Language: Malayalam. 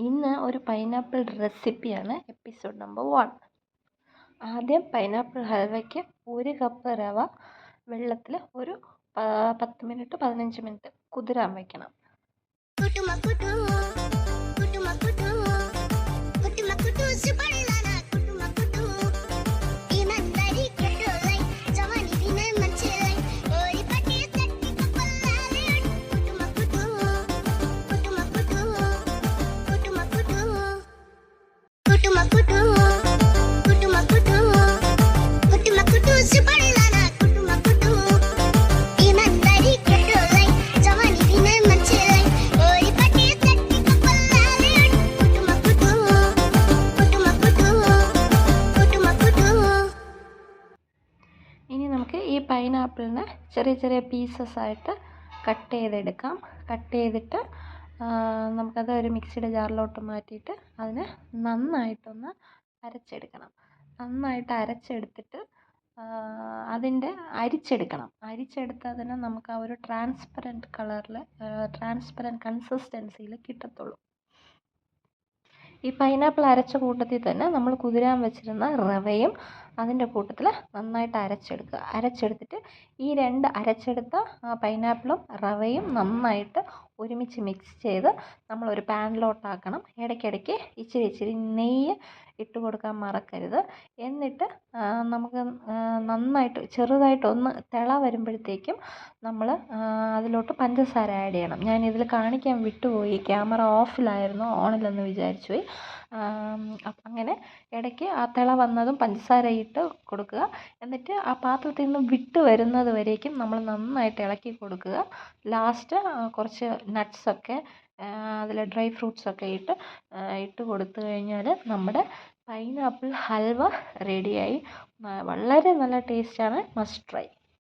ഇന്ന് ഒരു പൈനാപ്പിൾ റെസിപ്പിയാണ് എപ്പിസോഡ് നമ്പർ 1. ആദ്യം പൈനാപ്പിൾ ഹൽവയ്ക്ക് 1 കപ്പ് റവ വെള്ളത്തിൽ ഒരു 10 മിനിറ്റ് 15 മിനിറ്റ് കുതിരാൻ വയ്ക്കണം. ഇനി നമുക്ക് ഈ പൈനാപ്പിളിനെ ചെറിയ ചെറിയ പീസസ് ആയിട്ട് കട്ട് ചെയ്തെടുക്കാം. കട്ട് ചെയ്തിട്ട് നമുക്കത് ഒരു മിക്സിയുടെ ജാറിലോട്ട് മാറ്റിയിട്ട് അതിനെ നന്നായിട്ടൊന്ന് അരച്ചെടുക്കണം. നന്നായിട്ട് അരച്ചെടുത്തിട്ട് അരിച്ചെടുക്കണം. അരിച്ചെടുത്താൽ തന്നെ നമുക്ക് ആ ഒരു ട്രാൻസ്പെറൻറ്റ് കളറിൽ ട്രാൻസ്പെറൻറ്റ് കൺസിസ്റ്റൻസിയിൽ കിട്ടത്തുള്ളൂ. ഈ പൈനാപ്പിൾ അരച്ച കൂട്ടത്തിൽ തന്നെ നമ്മൾ കുതിരാൻ വെച്ചിരുന്ന റവയും അതിൻ്റെ കൂട്ടത്തിൽ നന്നായിട്ട് അരച്ചെടുത്തിട്ട് ഈ അരച്ചെടുത്ത പൈനാപ്പിളും റവയും നന്നായിട്ട് ഒരുമിച്ച് മിക്സ് ചെയ്ത് നമ്മളൊരു പാനിലോട്ടാക്കണം. ഇടയ്ക്കിടയ്ക്ക് ഇച്ചിരി നെയ്യ് ഇട്ട് കൊടുക്കാൻ മറക്കരുത്. എന്നിട്ട് നമുക്ക് നന്നായിട്ട് ചെറുതായിട്ടൊന്ന് തിള വരുമ്പോഴത്തേക്കും നമ്മൾ അതിലോട്ട് പഞ്ചസാര ആഡ് ചെയ്യണം. ഞാനിതിൽ കാണിക്കാൻ വിട്ടുപോയി, ക്യാമറ ഓഫിലായിരുന്നു, ഓണിലെന്ന് വിചാരിച്ചു പോയി. അങ്ങനെ ഇടയ്ക്ക് ആ തിള വന്നതും പഞ്ചസാര ഇട്ട് കൊടുക്കുക. എന്നിട്ട് ആ പാത്രത്തിൽ നിന്ന് വിട്ട് വരുന്നത് വരേക്കും നമ്മൾ നന്നായിട്ട് ഇളക്കി കൊടുക്കുക. ലാസ്റ്റ് കുറച്ച് നട്ട്സൊക്കെ അതിൽ ഡ്രൈ ഫ്രൂട്ട്സൊക്കെ ഇട്ട് കൊടുത്തു കഴിഞ്ഞാൽ നമ്മുടെ പൈനാപ്പിൾ ഹൽവ റെഡിയായി. വളരെ നല്ല ടേസ്റ്റാണ്. Must try.